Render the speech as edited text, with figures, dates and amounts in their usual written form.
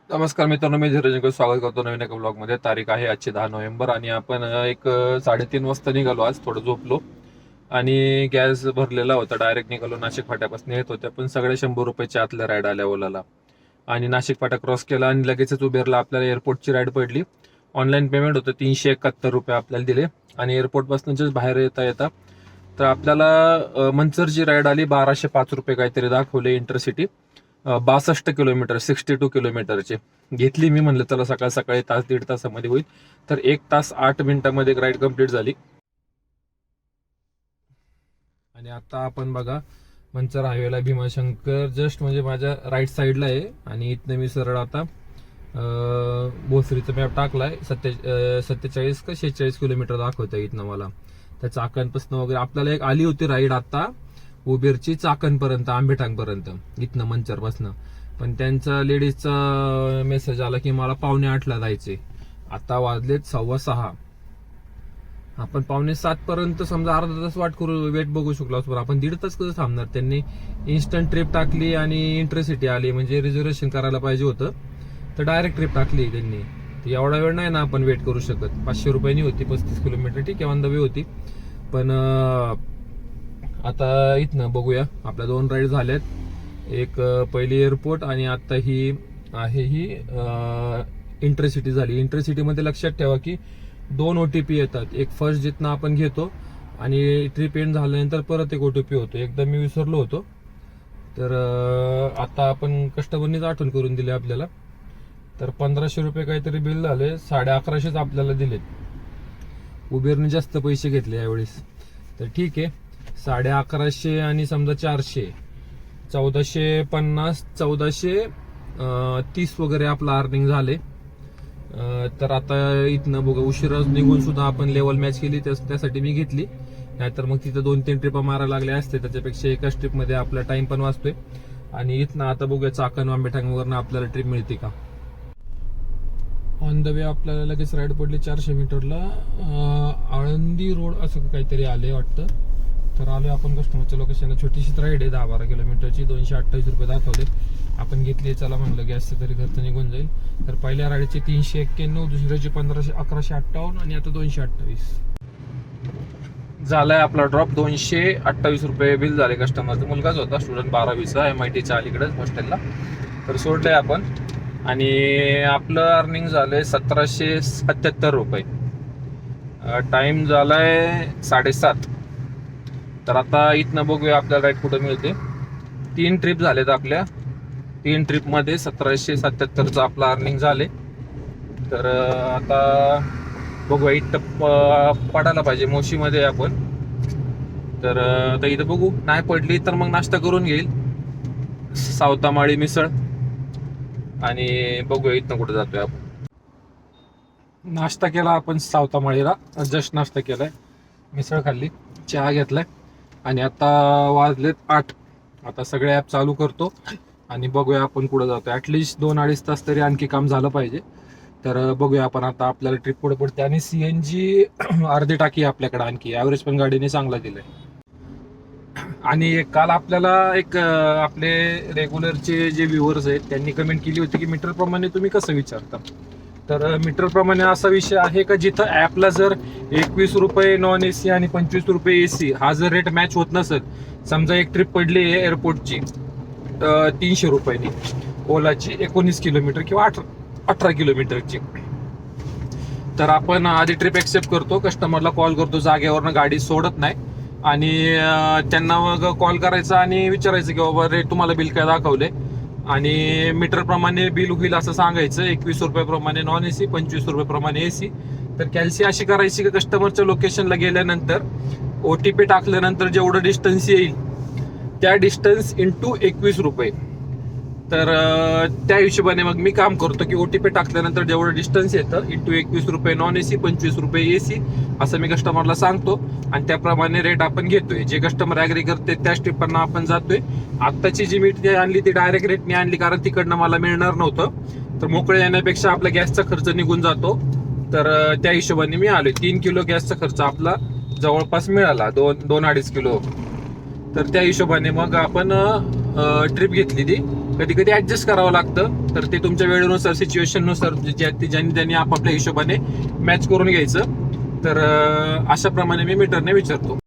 नमस्कार मित्रांनो, मी धीरज स्वागत करतो नवीन एका ब्लॉगमध्ये. तारीख आहे आजची 10 नोव्हेंबर आणि आपण 3:30 वाजता निघालो. आज थोडं झोपलो आणि गॅस भरलेला होता. डायरेक्ट निघालो. नाशिक फाट्यापासून येत होत्या पण सगळे 100 रुपयाच्या आतल्या राईड आल्या ओलाला. आणि नाशिक फाटा क्रॉस केला आणि लगेचच उबेरला आपल्याला एअरपोर्टची राईड पडली. ऑनलाईन पेमेंट होतं, 371 रुपये आपल्याला दिले. आणि एअरपोर्टपासून जस्ट बाहेर येता येता तर आपल्याला मंचरची राईड आली. 1205 रुपये काहीतरी दाखवले इंटरसिटी. 62 किलोमीटर, 62 किलोमीटरचे घेतली. मी म्हणलं चला सकाळ सकाळी तास दीड तासामध्ये होईल, तर 1 तास 8 मिनिटांमध्ये राईड कंप्लीट झाली. आणि आता आपण बघा मंचर हायवेला भीमाशंकर जस्ट म्हणजे माझ्या राईट साईडला आहे. आणि इथनं मी सरळ आता भोसरीचा मॅप टाकलाय. 47 का 46 किलोमीटर दाखवतंय इथनं मला. त्या चाकणपासून वगैरे आपल्याला एक आली होती राईड आता उबेरची चाकणपर्यंत, आंबेठाणपर्यंत इथनं मंचरपासनं. पण त्यांचा लेडीजचा मेसेज आला की मला 5:45ला जायचे. आता वाजलेत 6:15. आपण 6:45 पर्यंत समजा अर्धा तास वाट करू, वेट बघू शकलो असतो. आपण 1.5 तास कसं थांबणार? त्यांनी इन्स्टंट ट्रिप टाकली आणि इंटरसिटी आली. म्हणजे रिझर्वेशन करायला पाहिजे होतं, तर डायरेक्ट ट्रिप टाकली त्यांनी. तर एवढा वेळ नाही ना आपण वेट करू शकत. 500 रुपयांनी होती, 35 किलोमीटर, ठीक आहे, ऑन द वे होती. पण आता इथनं बघूया. आपल्या 2 राईड झाल्यात. एक पहिली एअरपोर्ट आणि आता ही आहे ही इंटरसिटी झाली. इंटरसिटीमध्ये लक्षात ठेवा की 2 OTP येतात. एक फर्स्ट जिथनं आपण घेतो आणि ट्रिप एंड झाल्यानंतर परत एक OTP होतो. एकदा मी विसरलो होतो, तर आता आपण कस्टमरनीच आठवण करून दिली आपल्याला. तर 1500 रुपये काहीतरी बिल झाले. 1150 आपल्याला दिलेत. उबेरने जास्त पैसे घेतले यावेळेस, तर ठीक आहे. 1150 आणि समजा 400, 1450, 1430 वगैरे आपलं अर्निंग झाले. तर आता इथनं बघा उशिरा निघून सुद्धा आपण लेवल मॅच केली, त्यासाठी मी घेतली. नाहीतर मग तिथं 2-3 ट्रिपा मारायला लागल्या असते. त्याच्यापेक्षा एकाच ट्रिपमध्ये आपला टाइम पण वाचतोय. आणि इथनं आता बघूया चाकण आंबेठाणवरनं आपल्याला ट्रिप मिळते का. ऑन द वे आपल्याला लगेच राईड पडली 400 मीटरला. आळंदी रोड असं काहीतरी आले वाटतं. तर आलोय आपण कस्टमरच्या लोकेशनला. छोटीशीच राईड आहे, 10-12 किलोमीटरची. 228 रुपये दाखवले. आपण घेतली. चला म्हणलं गॅसचे तरी खर्च निघून जाईल. तर पहिल्या राईडचे 391, दुसऱ्याची 1158 आणि आता 228 झालाय आपला ड्रॉप. 228 रुपये बिल झाले. कस्टमरचा मुलगाच होता, स्टुडंट 12वीचा, MITच्या अलीकडेच हॉस्टेलला. तर सोडलंय आपण. आणि आपलं अर्निंग झालंय 1777 रुपये. टाइम झालाय 7:30. तर आता इथनं बघूया आपल्याला राईड कुठं मिळते. 3 ट्रिप झालेत आपल्या. 3 ट्रिपमध्ये 1777चं आपलं अर्निंग झाले. तर आता बघूया. इथं पडायला पाहिजे मोशीमध्ये आपण. तर आता इथं बघू, नाही पडली तर मग नाश्ता करून घेईल. सावतामाळी मिसळ. आणि बघूया इथनं कुठं जातोय आपण. नाश्ता केला आपण सावतामाळीला. जस्ट नाश्ता केलाय, मिसळ खाल्ली, चहा घेतलाय. आणि आता वाजलेत 8. आता सगळे ॲप चालू करतो आणि बघूया आपण पुढे जातो. ॲटलिस्ट 2-2.5 तास तरी आणखी काम झालं पाहिजे. तर बघूया आपण. आता आपल्याला ट्रिप पुढे पडते. आणि CNG अर्धी टाकी आहे आपल्याकडे आणखी. ॲव्हरेज पण गाडीने चांगला दिलाय. आणि काल आपल्याला एक आपले रेग्युलरचे जे व्ह्युअर्स आहेत त्यांनी कमेंट केली होती की मीटर प्रमाणे तुम्ही कसं विचारता. तर मीटर प्रमाणे असा विषय आहे का जिथं ॲपला जर 21 रुपये नॉन AC आणि 25 रुपये AC हा जर रेट मॅच होत नसेल. समजा एक ट्रिप पडली आहे एअरपोर्टची 300 रुपयांनी, ओलाची 19 किलोमीटर किंवा 18 किलोमीटरची, तर आपण आधी ट्रिप एक्सेप्ट करतो. कस्टमरला कॉल करतो, जागेवरनं गाडी सोडत नाही. आणि त्यांना मग कॉल करायचा आणि विचारायचं की बाबा रेट तुम्हाला बिल काय दाखवले. आणि मीटर प्रमाणे बिल होईल असं सांगायचं. 21 रुपयाप्रमाणे नॉन AC, 25 रुपयाप्रमाणे AC. तर कॅल्सी अशी करायची की कस्टमरच्या लोकेशनला गेल्यानंतर OTP टाकल्यानंतर जेवढं डिस्टन्स येईल त्या डिस्टन्स इंटू 21 रुपये. तर त्या हिशोबाने मग मी काम करतो की OTP टाकल्यानंतर जेवढं डिस्टन्स येतं इंटू 21 रुपये नॉन AC, 25 रुपये AC असं मी कस्टमरला सांगतो. आणि त्याप्रमाणे रेट आपण घेतोय. जे कस्टमर ॲग्री करते त्या स्टेपवरनं आपण जातोय. आत्ताची जी मीठ आणली ती डायरेक्ट रेटने आणली, कारण तिकडनं मला मिळणार नव्हतं. तर मोकळे येण्यापेक्षा आपला गॅसचा खर्च निघून जातो. तर त्या हिशोबाने मी आलोय. 3 किलो गॅसचा खर्च आपला जवळपास मिळाला, 2-2.5 किलो. तर त्या हिशोबाने मग आपण ट्रिप घेतली ती. कधी कधी ऍडजस्ट करावं लागतं, तर ते तुमच्या वेळेनुसार सिच्युएशननुसार ज्यांनी आपापल्या हिशोबाने मॅच करून घ्यायचं. तर अशा प्रमाणे मी मीटरने विचारतो.